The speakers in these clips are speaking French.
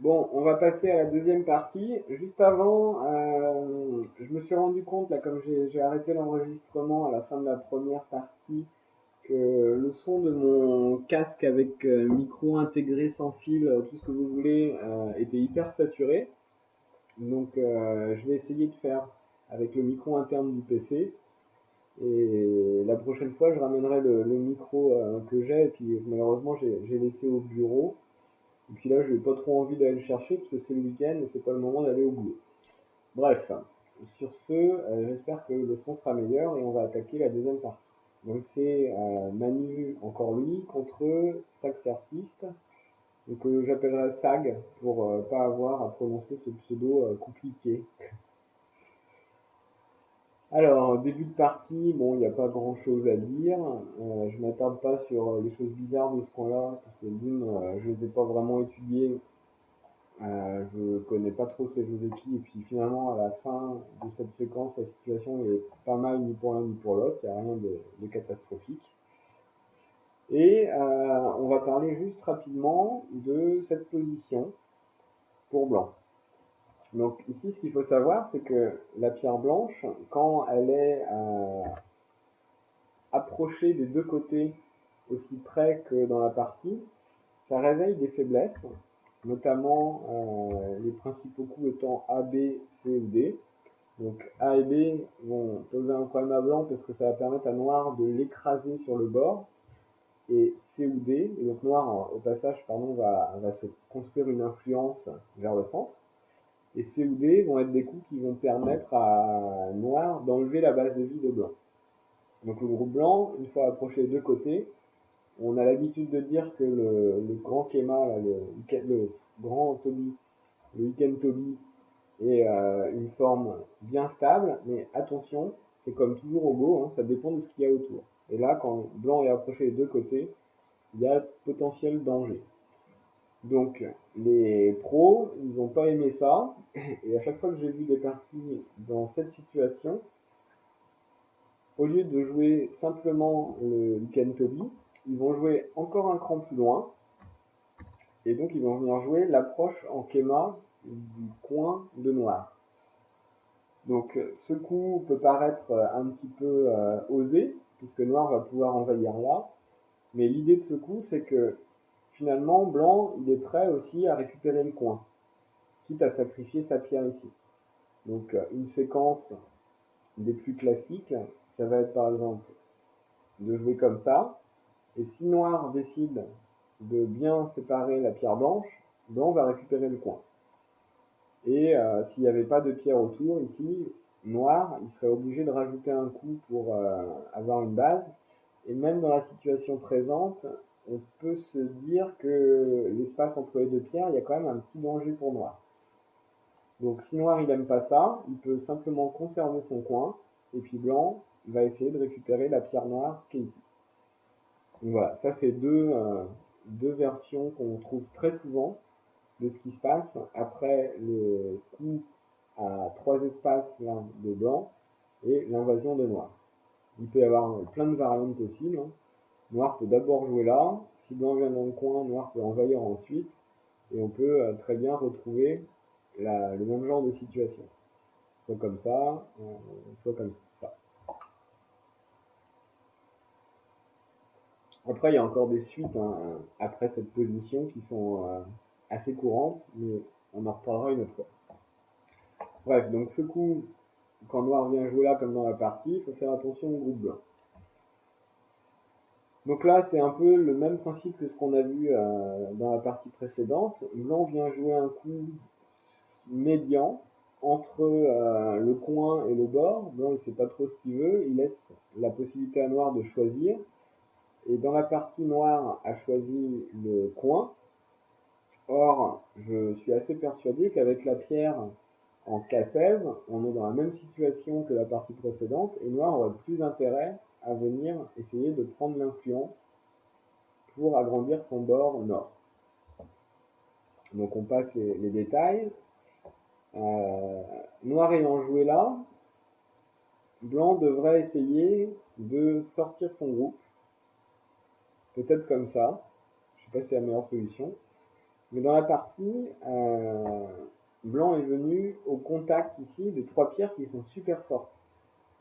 Bon, on va passer à la deuxième partie. Juste avant, je me suis rendu compte, là, comme j'ai arrêté l'enregistrement à la fin de la première partie, que le son de mon casque avec micro intégré sans fil, tout ce que vous voulez, était hyper saturé. Donc, je vais essayer de faire avec le micro interne du PC. Et la prochaine fois, je ramènerai le micro que j'ai. Et puis, malheureusement, j'ai laissé au bureau. Et puis là, je n'ai pas trop envie d'aller le chercher parce que c'est le week-end et c'est pas le moment d'aller au boulot. Bref, sur ce, j'espère que le son sera meilleur et on va attaquer la deuxième partie. Donc c'est Manu, encore lui, contre Saxerciste, donc j'appellerai Sag pour pas avoir à prononcer ce pseudo compliqué. Alors, début de partie, bon, il n'y a pas grand chose à dire. Je m'attarde pas sur les choses bizarres de ce coin-là, parce que d'une, je les ai pas vraiment étudiées. Je connais pas trop ces jeux et puis finalement à la fin de cette séquence, la situation est pas mal ni pour l'un ni pour l'autre, il n'y a rien de catastrophique. Et on va parler juste rapidement de cette position pour blanc. Donc ici, ce qu'il faut savoir, c'est que la pierre blanche, quand elle est approchée des deux côtés aussi près que dans la partie, ça réveille des faiblesses, notamment les principaux coups étant A, B, C ou D. Donc A et B vont poser un problème à blanc parce que ça va permettre à noir de l'écraser sur le bord. Et C ou D, et donc noir au passage pardon, va se construire une influence vers le centre. Et C ou D vont être des coups qui vont permettre à noir d'enlever la base de vie de blanc. Donc le groupe blanc, une fois approché des deux côtés, on a l'habitude de dire que le grand Kema, là, le grand Toby, le weekend Toby, et une forme bien stable, mais attention, c'est comme toujours au Go, hein, ça dépend de ce qu'il y a autour. Et là, quand blanc est approché des deux côtés, il y a potentiel danger. Donc, les pros, ils n'ont pas aimé ça, et à chaque fois que j'ai vu des parties dans cette situation, au lieu de jouer simplement le Ken Toby, ils vont jouer encore un cran plus loin, et donc ils vont venir jouer l'approche en Kema du coin de noir. Donc ce coup peut paraître un petit peu osé, puisque noir va pouvoir envahir là, mais l'idée de ce coup c'est que finalement blanc il est prêt aussi à récupérer le coin, quitte à sacrifier sa pierre ici. Donc une séquence des plus classiques, ça va être par exemple de jouer comme ça, et si noir décide de bien séparer la pierre blanche, blanc va récupérer le coin. Et s'il n'y avait pas de pierre autour, ici, noir, il serait obligé de rajouter un coup pour avoir une base. Et même dans la situation présente, on peut se dire que l'espace entre les deux pierres, il y a quand même un petit danger pour noir. Donc si noir il aime pas ça, il peut simplement conserver son coin, et puis blanc va essayer de récupérer la pierre noire qui est ici. Donc voilà, ça c'est deux versions qu'on trouve très souvent de ce qui se passe après le coup à trois espaces là, de blanc et l'invasion de noir. Il peut y avoir plein de variantes possibles, hein. Noir peut d'abord jouer là, si blanc vient dans le coin, noir peut envahir ensuite, et on peut très bien retrouver le même genre de situation. Soit comme ça, soit comme ça. Après, il y a encore des suites hein, après cette position qui sont assez courantes, mais on en reparlera une autre fois. Bref, donc ce coup, quand noir vient jouer là comme dans la partie, il faut faire attention au groupe blanc. Donc là, c'est un peu le même principe que ce qu'on a vu dans la partie précédente. Blanc vient jouer un coup médian entre le coin et le bord. Blanc, il ne sait pas trop ce qu'il veut. Il laisse la possibilité à noir de choisir. Et dans la partie noire, a choisi le coin. Or, je suis assez persuadé qu'avec la pierre en K16, on est dans la même situation que la partie précédente, et noir aurait plus intérêt à venir essayer de prendre l'influence pour agrandir son bord nord. Donc on passe les détails. Noir ayant joué là, blanc devrait essayer de sortir son groupe, peut-être comme ça, je ne sais pas si c'est la meilleure solution, Mais dans la partie, blanc est venu au contact ici de 3 pierres qui sont super fortes.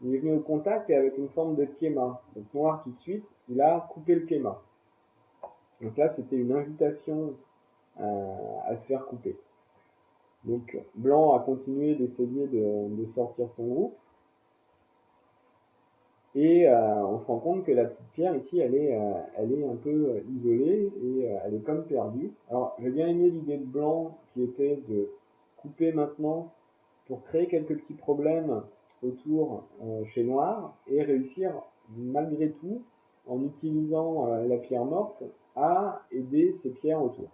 Il est venu au contact et avec une forme de kéma. Donc noir tout de suite, il a coupé le kéma. Donc là, c'était une invitation à se faire couper. Donc blanc a continué d'essayer de sortir son groupe. Et on se rend compte que la petite pierre ici, elle est un peu isolée et elle est comme perdue. Alors j'ai bien aimé l'idée de blanc qui était de couper maintenant pour créer quelques petits problèmes autour chez noir et réussir malgré tout, en utilisant la pierre morte, à aider ces pierres autour.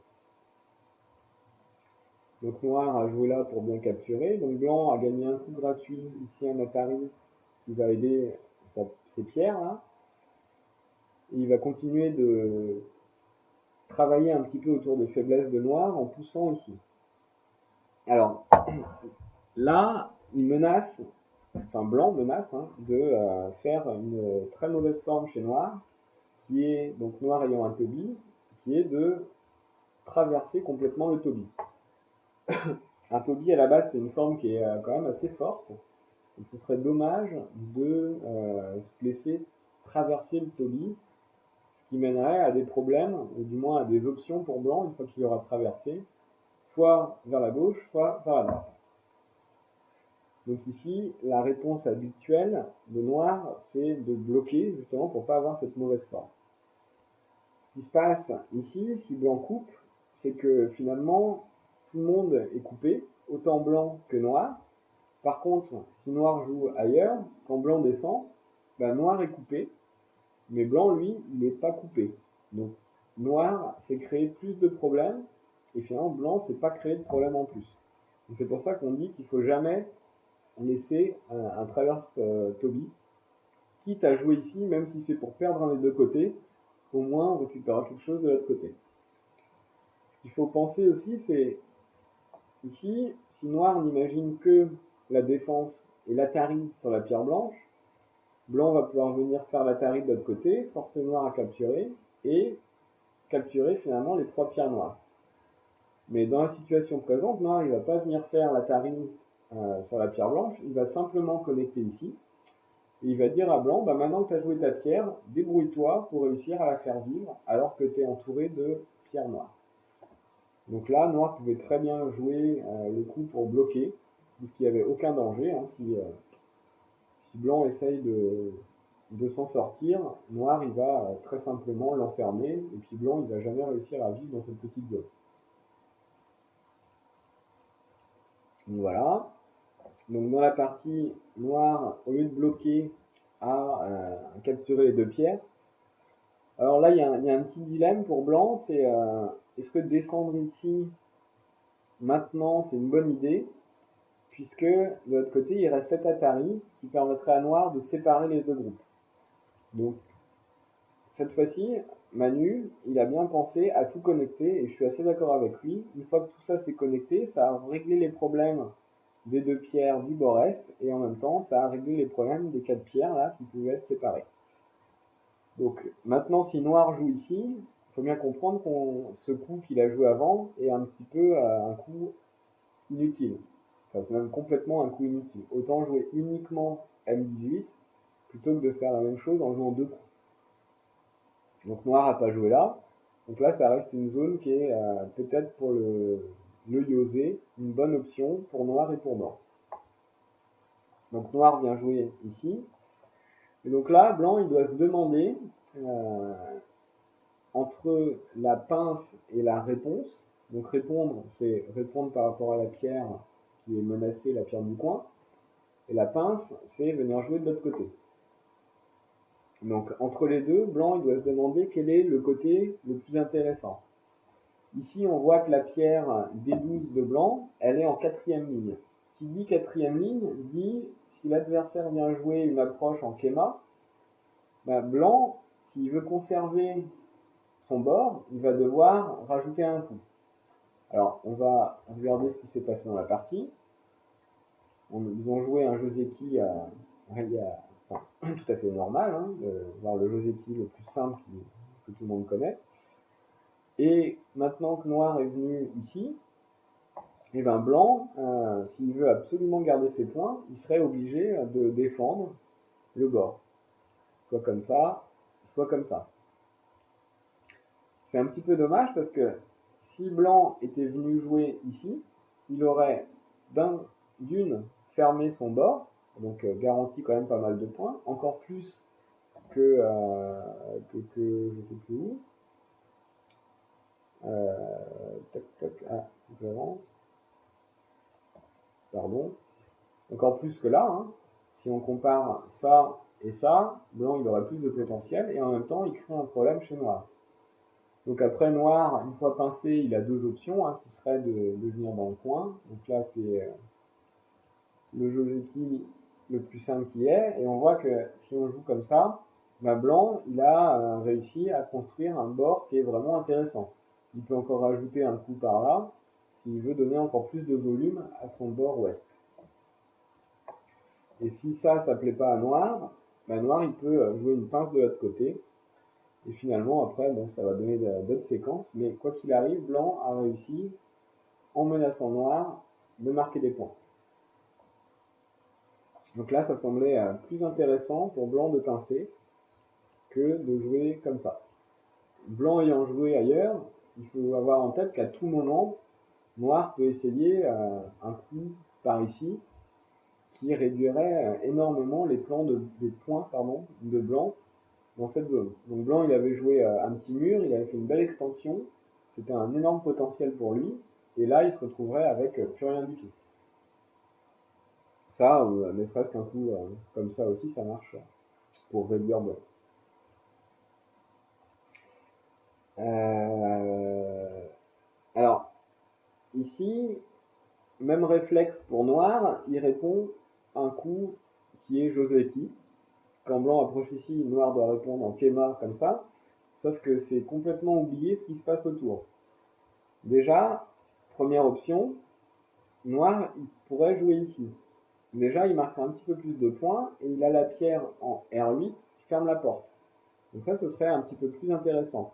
Donc noir a joué là pour bien capturer. Donc blanc a gagné un coup gratuit, ici un Atari qui va aider ces pierres là. Et il va continuer de travailler un petit peu autour des faiblesses de noir en poussant ici. Alors là, il menace, enfin blanc menace de faire une très mauvaise forme chez noir, qui est, donc noir ayant un Toby, qui est de traverser complètement le Toby. Un Toby à la base c'est une forme qui est quand même assez forte, donc ce serait dommage de se laisser traverser le Toby, ce qui mènerait à des problèmes, ou du moins à des options pour blanc une fois qu'il aura traversé, soit vers la gauche, soit vers la droite. Donc ici, la réponse habituelle de noir, c'est de bloquer justement pour ne pas avoir cette mauvaise forme. Ce qui se passe ici, si blanc coupe, c'est que finalement, tout le monde est coupé, autant blanc que noir. Par contre, si noir joue ailleurs, quand blanc descend, noir est coupé, mais blanc, lui, il n'est pas coupé. Donc noir s'est créé plus de problèmes, et finalement blanc s'est pas créé de problème en plus. C'est pour ça qu'on dit qu'il ne faut jamais laisser un traverse Toby, quitte à jouer ici, même si c'est pour perdre un des deux côtés, au moins on récupérera quelque chose de l'autre côté. Ce qu'il faut penser aussi, c'est ici, si noir n'imagine que la défense et l'Atari sur la pierre blanche, blanc va pouvoir venir faire l'Atari de l'autre côté, forcer noir à capturer, et capturer finalement les 3 pierres noires. Mais dans la situation présente, noir il ne va pas venir faire l'Atari sur la pierre blanche, il va simplement connecter ici, et il va dire à blanc, maintenant que tu as joué ta pierre, débrouille-toi pour réussir à la faire vivre, alors que tu es entouré de pierres noires. Donc là, noir pouvait très bien jouer le coup pour bloquer, puisqu'il n'y avait aucun danger. Si blanc essaye de s'en sortir, noir il va très simplement l'enfermer, et puis blanc il va jamais réussir à vivre dans cette petite zone. Donc voilà. Donc dans la partie noire, au lieu de bloquer, a capturé les 2 pierres. Alors là, il y a un petit dilemme pour blanc, c'est est-ce que descendre ici maintenant c'est une bonne idée, puisque de l'autre côté il reste 7 Atari qui permettrait à noir de séparer les deux groupes. Donc cette fois-ci, Manu, il a bien pensé à tout connecter, et je suis assez d'accord avec lui. Une fois que tout ça s'est connecté, ça a réglé les problèmes des 2 pierres du bord-est, et en même temps, ça a réglé les problèmes des 4 pierres là qui pouvaient être séparées. Donc maintenant, si noir joue ici, il faut bien comprendre que ce coup qu'il a joué avant est un petit peu un coup inutile. Enfin, c'est même complètement un coup inutile. Autant jouer uniquement M18 plutôt que de faire la même chose en jouant 2 coups. Donc noir n'a pas joué là. Donc là, ça reste une zone qui est peut-être pour le Yosé une bonne option pour noir et pour blanc. Donc noir vient jouer ici. Et donc là, blanc, il doit se demander entre la pince et la réponse. Donc répondre, c'est répondre par rapport à la pierre qui est menacée, la pierre du coin. Et la pince, c'est venir jouer de l'autre côté. Donc entre les deux, blanc, il doit se demander quel est le côté le plus intéressant. Ici, on voit que la pierre D12 de blanc, elle est en 4e ligne. Qui dit 4e ligne, dit si l'adversaire vient jouer une approche en kéma, blanc, s'il veut conserver son bord, il va devoir rajouter un coup. Alors, on va regarder ce qui s'est passé dans la partie. Ils ont joué un Joseki tout à fait normal, voir le Joseki le plus simple que tout le monde connaît. Et maintenant que noir est venu ici, et ben blanc, s'il veut absolument garder ses points, il serait obligé de défendre le bord. Soit comme ça, soit comme ça. C'est un petit peu dommage parce que si blanc était venu jouer ici, il aurait d'une fermé son bord, donc garanti quand même pas mal de points, encore plus que je sais plus où. Tac, tac, ah, j'avance. Pardon. Encore plus que là, hein. Si on compare ça et ça, blanc il aurait plus de potentiel et en même temps il crée un problème chez noir. Donc après noir, une fois pincé, il a deux options hein, qui seraient de venir dans le coin. Donc là c'est le Joseki le plus simple qui est, et on voit que si on joue comme ça, blanc il a réussi à construire un bord qui est vraiment intéressant. Il peut encore rajouter un coup par là s'il veut donner encore plus de volume à son bord ouest. Et si ça plaît pas à noir, noir il peut jouer une pince de l'autre côté. Et finalement après bon ça va donner d'autres séquences, mais quoi qu'il arrive, blanc a réussi, en menaçant noir, de marquer des points. Donc là ça semblait plus intéressant pour blanc de pincer que de jouer comme ça. Blanc ayant joué ailleurs, il faut avoir en tête qu'à tout moment, noir peut essayer un coup par ici qui réduirait énormément les points de blanc dans cette zone. Donc blanc il avait joué un petit mur, il avait fait une belle extension, c'était un énorme potentiel pour lui, et là il se retrouverait avec plus rien du tout. Ça, ne serait-ce qu'un coup comme ça aussi, ça marche pour réduire blanc. Alors, ici, même réflexe pour noir, il répond un coup qui est Joseki. Quand blanc approche ici, noir doit répondre en Kema comme ça, sauf que c'est complètement oublié ce qui se passe autour. Déjà, première option, noir il pourrait jouer ici. Déjà, il marque un petit peu plus de points et il a la pierre en R8 qui ferme la porte. Donc ça, ce serait un petit peu plus intéressant.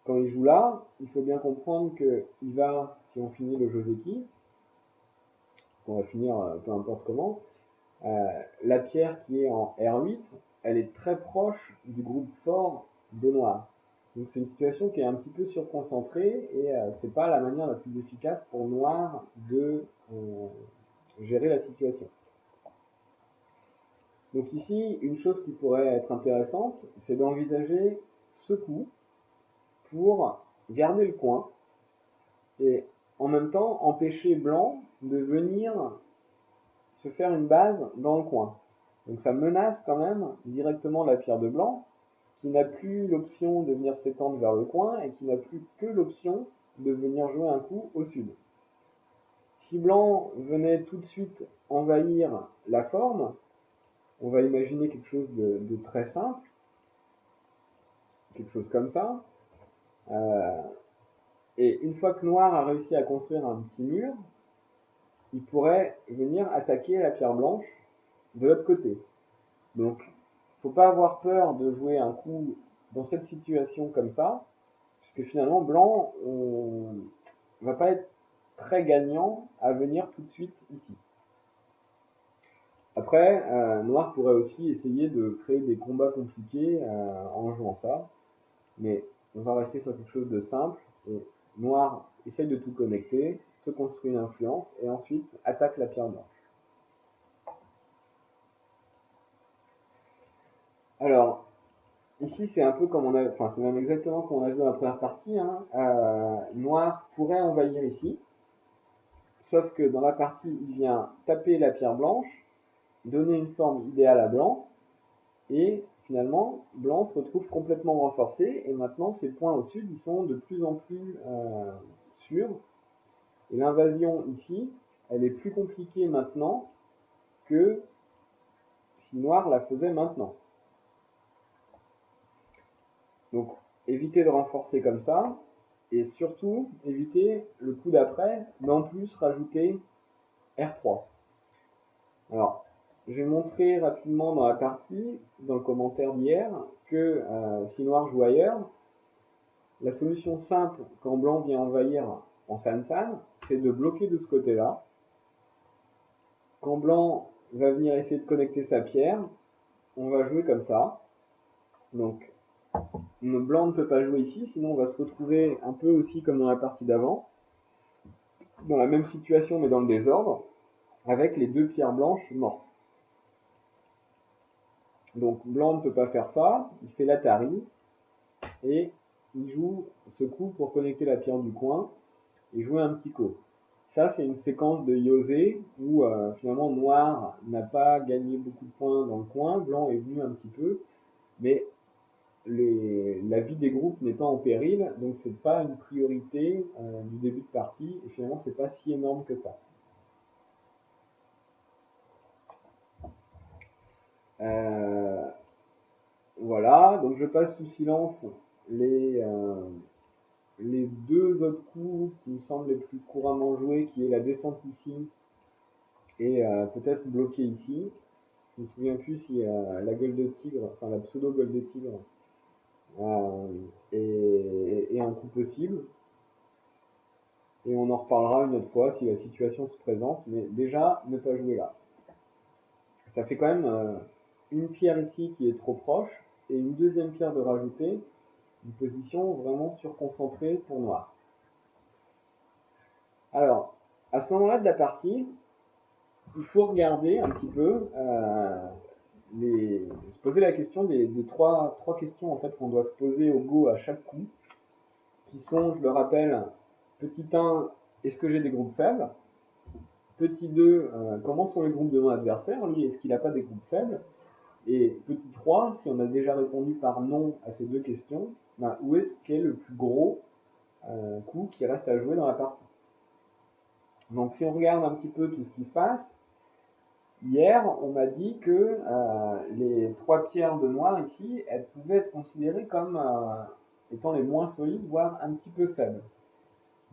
Quand il joue là, il faut bien comprendre qu'il va, si on finit le Joseki, qu'on va finir peu importe comment, la pierre qui est en R8, elle est très proche du groupe fort de noir. Donc c'est une situation qui est un petit peu surconcentrée et c'est pas la manière la plus efficace pour noir de gérer la situation. Donc ici, une chose qui pourrait être intéressante, c'est d'envisager ce coup pour garder le coin et en même temps empêcher blanc de venir se faire une base dans le coin. Donc ça menace quand même directement la pierre de blanc, qui n'a plus l'option de venir s'étendre vers le coin et qui n'a plus que l'option de venir jouer un coup au sud. Si blanc venait tout de suite envahir la forme, on va imaginer quelque chose de très simple, quelque chose comme ça. Et une fois que noir a réussi à construire un petit mur, il pourrait venir attaquer la pierre blanche de l'autre côté. Donc, faut pas avoir peur de jouer un coup dans cette situation comme ça, puisque finalement, blanc, on va pas être très gagnant à venir tout de suite ici. Après, noir pourrait aussi essayer de créer des combats compliqués en jouant ça, mais on va rester sur quelque chose de simple. Et noir essaye de tout connecter, se construit une influence et ensuite attaque la pierre blanche. Alors, ici c'est un peu comme on a, enfin c'est même exactement comme on a vu dans la première partie. Hein. Noir pourrait envahir ici, sauf que dans la partie il vient taper la pierre blanche, donner une forme idéale à blanc, et finalement blanc se retrouve complètement renforcé, et maintenant ses points au sud ils sont de plus en plus sûrs. Et l'invasion ici, elle est plus compliquée maintenant que si noir la faisait maintenant. Donc éviter de renforcer comme ça, et surtout éviter le coup d'après, mais en plus rajouter R3. Alors, je vais montrer rapidement dans la partie, dans le commentaire d'hier, que si noir joue ailleurs, la solution simple quand blanc vient envahir en san-san, c'est de bloquer de ce côté-là. Quand blanc va venir essayer de connecter sa pierre, on va jouer comme ça. Donc, blanc ne peut pas jouer ici, sinon on va se retrouver un peu aussi comme dans la partie d'avant, dans la même situation mais dans le désordre, avec les deux pierres blanches mortes. Donc blanc ne peut pas faire ça, il fait l'Atari, et il joue ce coup pour connecter la pierre du coin, et jouer un petit coup. Ça, c'est une séquence de Yosé où finalement noir n'a pas gagné beaucoup de points dans le coin, blanc est venu un petit peu, mais la vie des groupes n'est pas en péril, donc c'est pas une priorité du début de partie, et finalement c'est pas si énorme que ça. Voilà, donc je passe sous silence les deux autres coups qui me semblent les plus couramment joués, qui est la descente ici et peut-être bloqué ici. Je me souviens plus si la gueule de tigre, enfin la pseudo gueule de tigre est un coup possible. Et on en reparlera une autre fois si la situation se présente, mais déjà ne pas jouer là. Ça fait quand même une pierre ici qui est trop proche et une deuxième pierre de rajouter, une position vraiment surconcentrée pour noir. Alors, à ce moment-là de la partie, il faut regarder un petit peu, se poser la question des trois questions en fait qu'on doit se poser au go à chaque coup, qui sont, je le rappelle, petit 1, est-ce que j'ai des groupes faibles? Petit 2, comment sont les groupes de mon adversaire? Lui, est-ce qu'il n'a pas des groupes faibles? Et petit 3, si on a déjà répondu par non à ces deux questions, ben, où est-ce qu'est le plus gros coup qui reste à jouer dans la partie? Donc si on regarde un petit peu tout ce qui se passe, hier on m'a dit que les trois pierres de noir ici, elles pouvaient être considérées comme étant les moins solides, voire un petit peu faibles.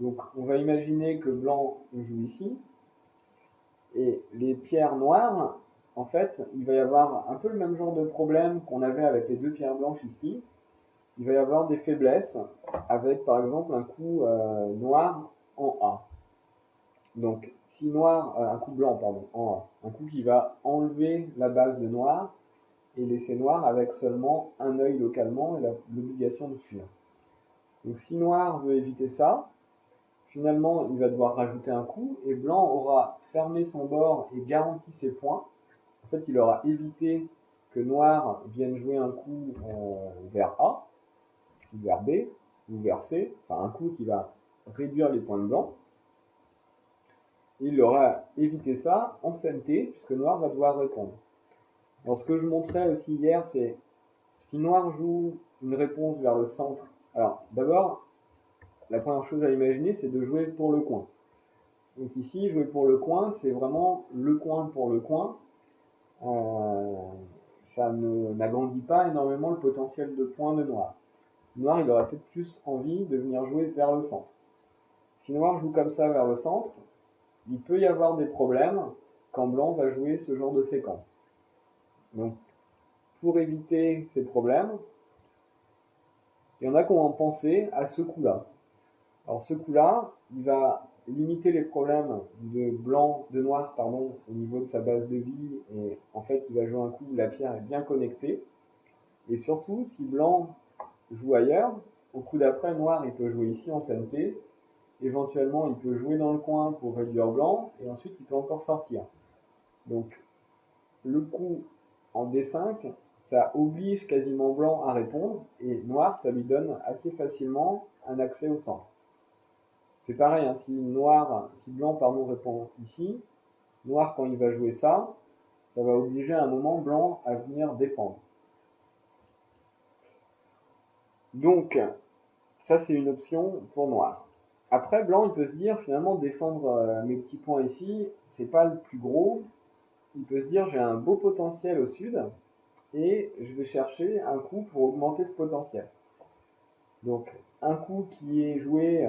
Donc on va imaginer que blanc joue ici, et les pierres noires, en fait, il va y avoir un peu le même genre de problème qu'on avait avec les deux pierres blanches ici. Il va y avoir des faiblesses avec par exemple un coup noir en A. Donc si noir, un coup blanc pardon, en A, un coup qui va enlever la base de noir et laisser noir avec seulement un œil localement et l'obligation de fuir. Donc si noir veut éviter ça, finalement il va devoir rajouter un coup et blanc aura fermé son bord et garanti ses points. En fait il aura évité que noir vienne jouer un coup vers A, ou vers B, ou vers C, enfin un coup qui va réduire les points de blanc. Il aura évité ça en CNT, puisque noir va devoir répondre. Alors ce que je montrais aussi hier, c'est si noir joue une réponse vers le centre. Alors d'abord, la première chose à imaginer, c'est de jouer pour le coin. Donc ici, jouer pour le coin, c'est vraiment le coin pour le coin. Ça n'agrandit pas énormément le potentiel de points de noir. Noir, il aurait peut-être plus envie de venir jouer vers le centre. Si noir joue comme ça vers le centre, il peut y avoir des problèmes quand blanc va jouer ce genre de séquence. Donc, pour éviter ces problèmes, il y en a qui ont pensé à ce coup-là. Alors ce coup-là, il va limiter les problèmes de noir, pardon, au niveau de sa base de vie, et en fait il va jouer un coup où la pierre est bien connectée. Et surtout, si blanc joue ailleurs, au coup d'après, noir il peut jouer ici en CNT, éventuellement il peut jouer dans le coin pour réduire blanc, et ensuite il peut encore sortir. Donc le coup en D5, ça oblige quasiment blanc à répondre, et noir, ça lui donne assez facilement un accès au centre. C'est pareil, hein, si blanc pardon, répond ici, noir quand il va jouer ça, ça va obliger à un moment blanc à venir défendre. Donc, ça c'est une option pour noir. Après, blanc il peut se dire finalement défendre mes petits points ici, c'est pas le plus gros. Il peut se dire j'ai un beau potentiel au sud, et je vais chercher un coup pour augmenter ce potentiel. Donc un coup qui est joué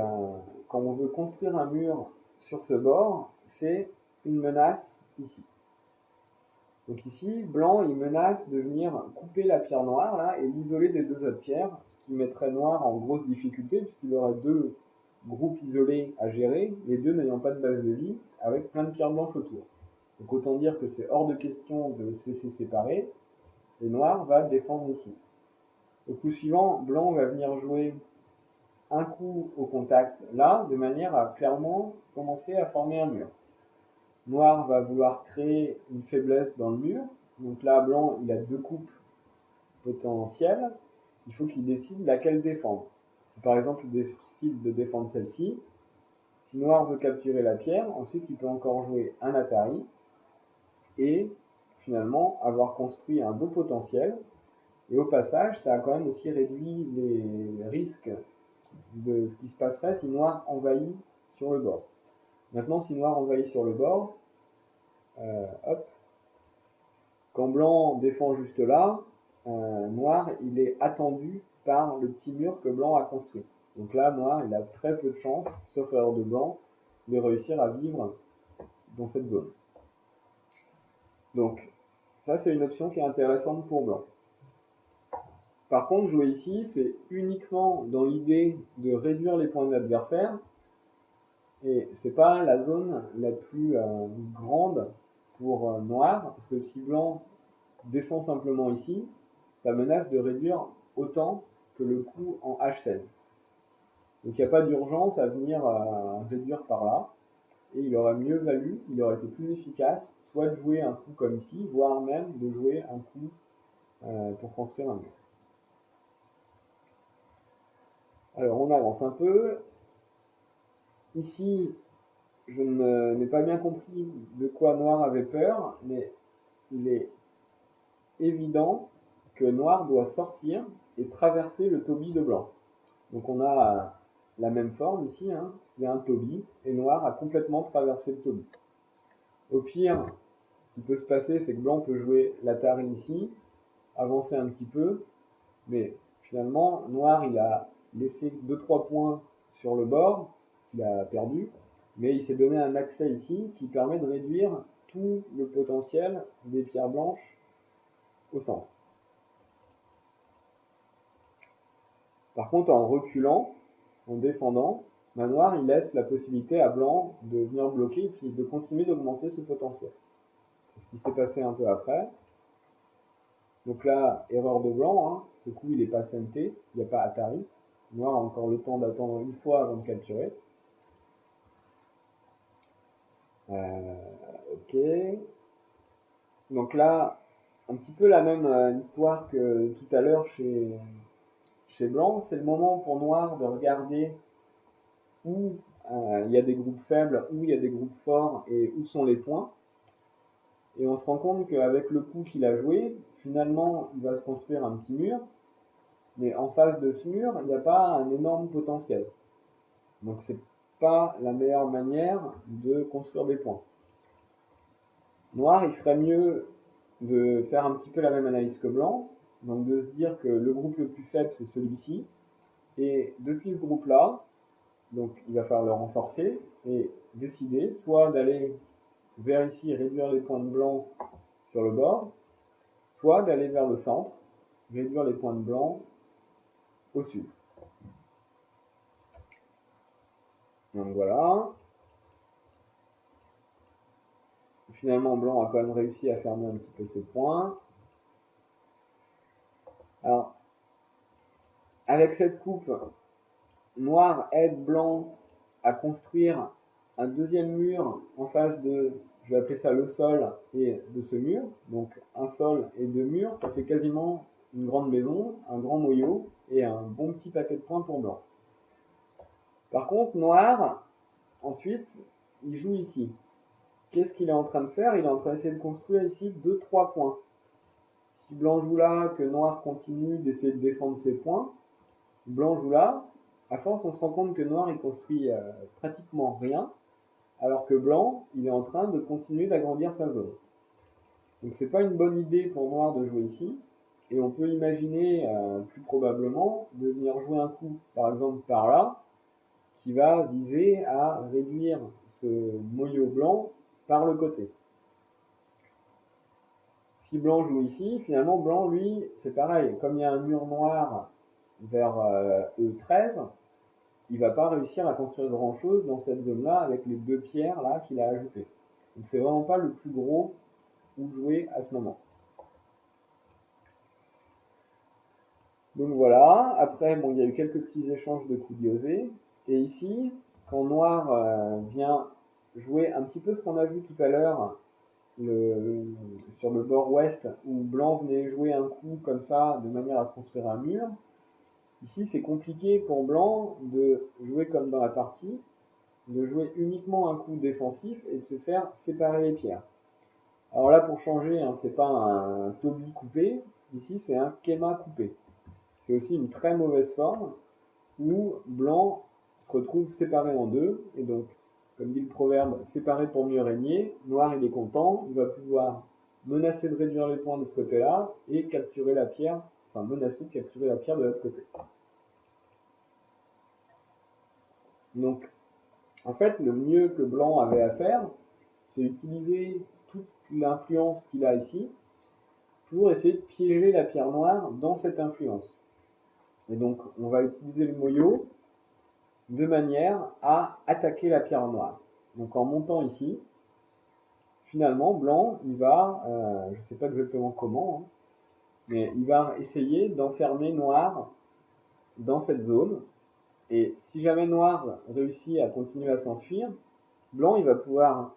quand on veut construire un mur sur ce bord, c'est une menace ici. Donc ici, blanc, il menace de venir couper la pierre noire là et l'isoler des deux autres pierres, ce qui mettrait noir en grosse difficulté puisqu'il aurait deux groupes isolés à gérer, les deux n'ayant pas de base de vie, avec plein de pierres blanches autour. Donc autant dire que c'est hors de question de se laisser séparer, et noir va défendre ici. Au coup suivant, blanc va venir jouer un coup au contact là, de manière à clairement commencer à former un mur. Noir va vouloir créer une faiblesse dans le mur, donc là, blanc, il a deux coupes potentielles, il faut qu'il décide laquelle défendre. Si par exemple il décide de défendre celle-ci, si noir veut capturer la pierre, ensuite il peut encore jouer un Atari, et finalement avoir construit un beau potentiel. Et au passage, ça a quand même aussi réduit les risques de ce qui se passerait si noir envahit sur le bord. Maintenant, si noir envahit sur le bord, hop, quand blanc défend juste là, noir il est attendu par le petit mur que blanc a construit. Donc là, noir il a très peu de chance, sauf erreur de blanc, de réussir à vivre dans cette zone. Donc ça c'est une option qui est intéressante pour blanc. Par contre, jouer ici, c'est uniquement dans l'idée de réduire les points de l'adversaire, et c'est pas la zone la plus grande pour noir, parce que si blanc descend simplement ici, ça menace de réduire autant que le coup en H7. Donc il n'y a pas d'urgence à venir réduire par là, et il aurait mieux valu, il aurait été plus efficace, soit de jouer un coup comme ici, voire même de jouer un coup pour construire un mur. Alors on avance un peu. Ici, je n'ai pas bien compris de quoi noir avait peur, mais il est évident que noir doit sortir et traverser le taubis de blanc. Donc on a la même forme ici, hein. Il y a un taubis, et noir a complètement traversé le taubis. Au pire, ce qui peut se passer, c'est que blanc peut jouer l'Atari ici, avancer un petit peu, mais finalement, noir il a laissé 2-3 points sur le bord, qu'il a perdu, mais il s'est donné un accès ici qui permet de réduire tout le potentiel des pierres blanches au centre. Par contre, en reculant, en défendant, noir il laisse la possibilité à blanc de venir bloquer et puis de continuer d'augmenter ce potentiel. C'est ce qui s'est passé un peu après. Donc là, erreur de blanc, hein. Ce coup il est pas SMT, il n'y a pas Atari. Noir a encore le temps d'attendre une fois avant de capturer. Ok. Donc là, un petit peu la même histoire que tout à l'heure chez blanc. C'est le moment pour noir de regarder où il y a des groupes faibles, où il y a des groupes forts et où sont les points. Et on se rend compte qu'avec le coup qu'il a joué, finalement, il va se construire un petit mur. Mais en face de ce mur, il n'y a pas un énorme potentiel. Donc c'est pas la meilleure manière de construire des points. Noir, il ferait mieux de faire un petit peu la même analyse que blanc, donc de se dire que le groupe le plus faible c'est celui-ci, et depuis ce groupe-là, donc il va falloir le renforcer et décider soit d'aller vers ici et réduire les points de blanc sur le bord, soit d'aller vers le centre, réduire les points de blanc au sud. Donc voilà. Finalement, blanc a quand même réussi à fermer un petit peu ses points. Alors, avec cette coupe, noir aide blanc à construire un deuxième mur en face de, je vais appeler ça le sol, et de ce mur. Donc un sol et deux murs, ça fait quasiment une grande maison, un grand noyau et un bon petit paquet de points pour blanc. Par contre, noir, ensuite, il joue ici. Qu'est-ce qu'il est en train de faire? Il est en train d'essayer de construire ici 2-3 points. Si blanc joue là, que noir continue d'essayer de défendre ses points, blanc joue là, à force on se rend compte que noir il construit pratiquement rien, alors que blanc il est en train de continuer d'agrandir sa zone. Donc c'est pas une bonne idée pour noir de jouer ici, et on peut imaginer plus probablement de venir jouer un coup par exemple par là, qui va viser à réduire ce noyau blanc par le côté. si blanc joue ici, finalement blanc, lui, c'est pareil. Comme il y a un mur noir vers E13, il va pas réussir à construire grand chose dans cette zone-là avec les 2 pierres là qu'il a ajoutées. Donc c'est vraiment pas le plus gros où jouer à ce moment. Donc voilà, après bon, il y a eu quelques petits échanges de coups diosés. Et ici, quand noir vient jouer un petit peu ce qu'on a vu tout à l'heure sur le bord ouest, où blanc venait jouer un coup comme ça, de manière à se construire un mur, ici c'est compliqué pour blanc de jouer comme dans la partie, de jouer uniquement un coup défensif et de se faire séparer les pierres. Alors là, pour changer, hein, c'est pas un Toby coupé, ici c'est un Kema coupé. C'est aussi une très mauvaise forme où blanc se retrouve séparé en deux, et donc, comme dit le proverbe, séparé pour mieux régner, noir il est content, il va pouvoir menacer de réduire les points de ce côté-là et capturer la pierre, enfin menacer de capturer la pierre de l'autre côté. Donc, en fait, le mieux que blanc avait à faire, c'est utiliser toute l'influence qu'il a ici pour essayer de piéger la pierre noire dans cette influence. Et donc, on va utiliser le moyo de manière à attaquer la pierre noire. Donc, en montant ici, finalement, blanc, il va, je ne sais pas exactement comment, hein, mais il va essayer d'enfermer noir dans cette zone. Et si jamais noir réussit à continuer à s'enfuir, blanc, il va pouvoir,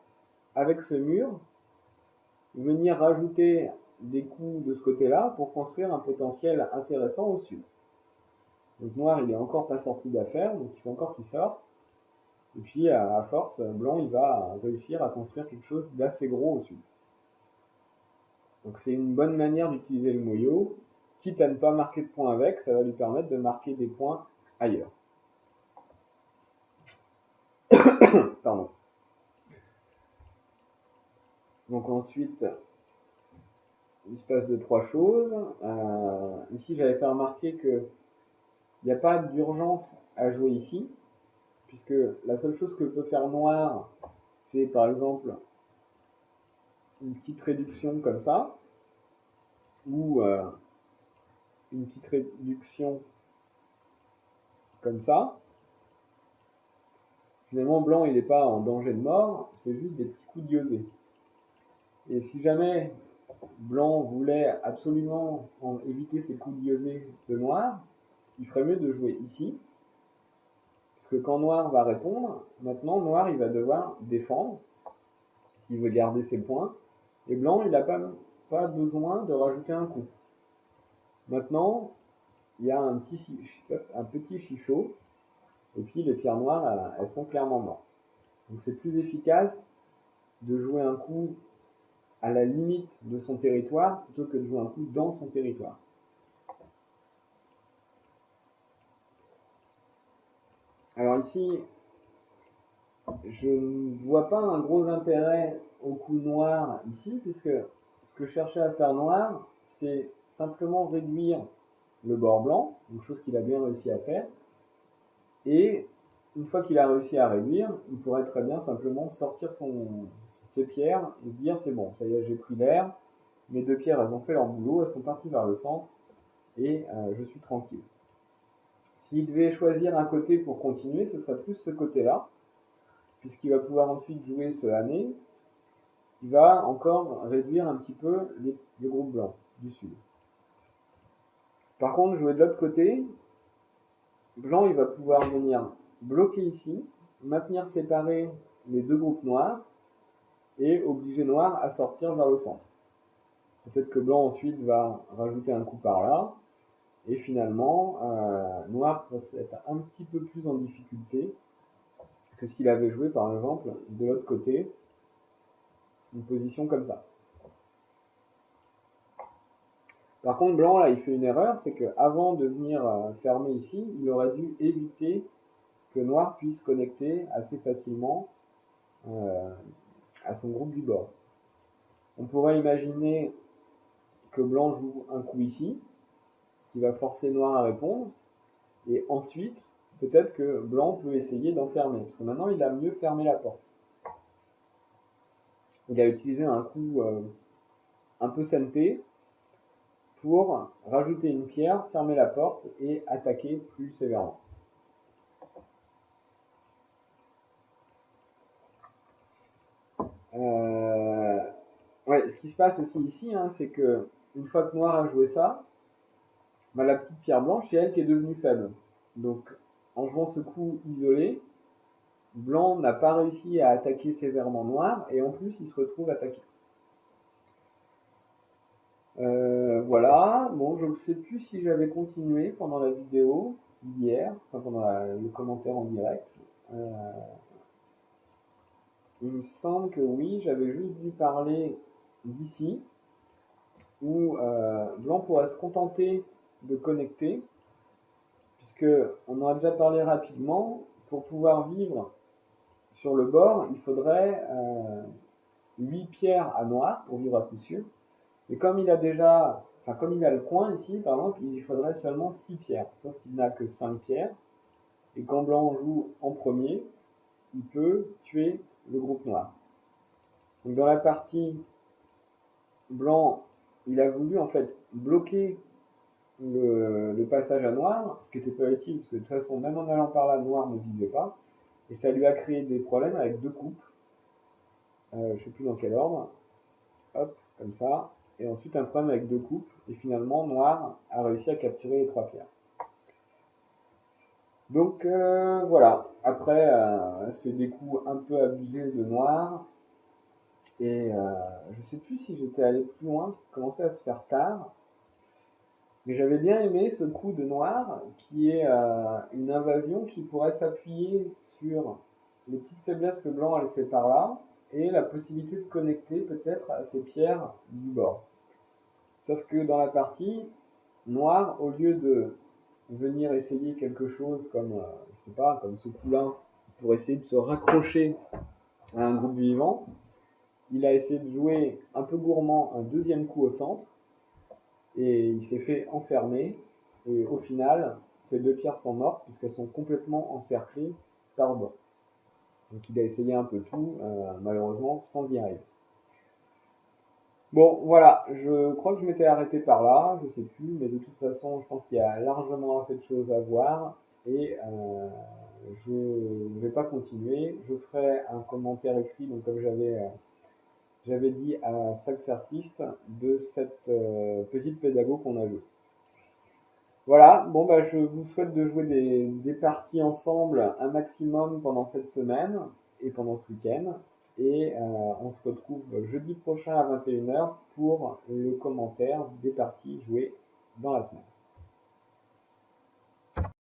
avec ce mur, venir rajouter des coups de ce côté-là pour construire un potentiel intéressant au sud. Donc noir, il est encore pas sorti d'affaire, donc il faut encore qu'il sorte. Et puis à force, blanc, il va réussir à construire quelque chose d'assez gros au sud. Donc c'est une bonne manière d'utiliser le moyo, quitte à ne pas marquer de points avec, ça va lui permettre de marquer des points ailleurs. Pardon. Donc ensuite, il se passe 2-3 choses. Ici, j'avais fait remarquer que il n'y a pas d'urgence à jouer ici, puisque la seule chose que peut faire noir, c'est par exemple une petite réduction comme ça, ou une petite réduction comme ça. Finalement, blanc, il n'est pas en danger de mort, c'est juste des petits coups diosés. Et si jamais blanc voulait absolument éviter ces coups diosés de noir, il ferait mieux de jouer ici, parce que quand noir va répondre, maintenant noir il va devoir défendre, s'il veut garder ses points, et blanc il n'a pas besoin de rajouter un coup. Maintenant, il y a un petit chichot, et puis les pierres noires, elles sont clairement mortes. Donc c'est plus efficace de jouer un coup à la limite de son territoire plutôt que de jouer un coup dans son territoire. Alors ici, je ne vois pas un gros intérêt au coup noir ici, puisque ce que cherchait à faire noir, c'est simplement réduire le bord blanc, une chose qu'il a bien réussi à faire, et une fois qu'il a réussi à réduire, il pourrait très bien simplement sortir ses pierres et dire c'est bon, ça y est, j'ai pris l'air, mes 2 pierres elles ont fait leur boulot, elles sont parties vers le centre, et je suis tranquille. S'il devait choisir un côté pour continuer, ce serait plus ce côté-là, puisqu'il va pouvoir ensuite jouer ce Hané, qui va encore réduire un petit peu les groupes blancs du sud. Par contre, jouer de l'autre côté, blanc il va pouvoir venir bloquer ici, maintenir séparés les 2 groupes noirs, et obliger noir à sortir vers le centre. Peut-être que blanc ensuite va rajouter un coup par là, et finalement, noir va être un petit peu plus en difficulté que s'il avait joué par exemple de l'autre côté, une position comme ça. Par contre, blanc là il fait une erreur, c'est qu'avant de venir fermer ici, il aurait dû éviter que noir puisse connecter assez facilement à son groupe du bord. On pourrait imaginer que blanc joue un coup ici, qui va forcer noir à répondre, et ensuite, peut-être que blanc peut essayer d'enfermer, parce que maintenant il a mieux fermé la porte. Il a utilisé un coup un peu sempé pour rajouter une pierre, fermer la porte et attaquer plus sévèrement. Ouais, ce qui se passe aussi ici, hein, c'est que une fois que noir a joué ça, bah, la petite pierre blanche, c'est elle qui est devenue faible. Donc, en jouant ce coup isolé, blanc n'a pas réussi à attaquer sévèrement noir, et en plus, il se retrouve attaqué. Voilà, bon, je ne sais plus si j'avais continué pendant la vidéo d'hier, enfin pendant le commentaire en direct. Il me semble que oui, j'avais juste dû parler d'ici, où blanc pourrait se contenter de connecter, puisque on en a déjà parlé rapidement. Pour pouvoir vivre sur le bord, il faudrait 8 pierres à noir pour vivre à coup sûr. Et comme il a déjà, enfin comme il a le coin ici, par exemple, il faudrait seulement 6 pierres. Sauf qu'il n'a que 5 pierres. Et quand blanc joue en premier, il peut tuer le groupe noir. Donc dans la partie, blanc, il a voulu en fait bloquer le passage à noir, ce qui n'était pas utile, parce que de toute façon, même en allant par là, noir ne vivait pas. Et ça lui a créé des problèmes avec 2 coupes. Je ne sais plus dans quel ordre. Hop, comme ça. Et ensuite un problème avec 2 coupes. Et finalement, noir a réussi à capturer les 3 pierres. Donc voilà. Après, c'est des coups un peu abusés de noir. Et je sais plus si j'étais allé plus loin, parce qu'il commençait à se faire tard. Mais j'avais bien aimé ce coup de noir, qui est une invasion qui pourrait s'appuyer sur les petites faiblesses que blanc a laissées par là, et la possibilité de connecter peut-être à ces pierres du bord. Sauf que dans la partie, noir, au lieu de venir essayer quelque chose comme, je sais pas, comme ce coup-là, pour essayer de se raccrocher à un groupe vivant, il a essayé de jouer un peu gourmand un deuxième coup au centre, et il s'est fait enfermer, et au final, ces 2 pierres sont mortes, puisqu'elles sont complètement encerclées par bord. Donc il a essayé un peu tout, malheureusement, sans y arriver. Bon, voilà, je crois que je m'étais arrêté par là, je sais plus, mais de toute façon, je pense qu'il y a largement assez de choses à voir, et je ne vais pas continuer. Je ferai un commentaire écrit, donc comme j'avais dit à Saxerciste, de cette petite pédago qu'on a jouée. Voilà, bon bah je vous souhaite de jouer des parties ensemble un maximum pendant cette semaine et pendant ce week-end. Et on se retrouve jeudi prochain à 21h pour le commentaire des parties jouées dans la semaine.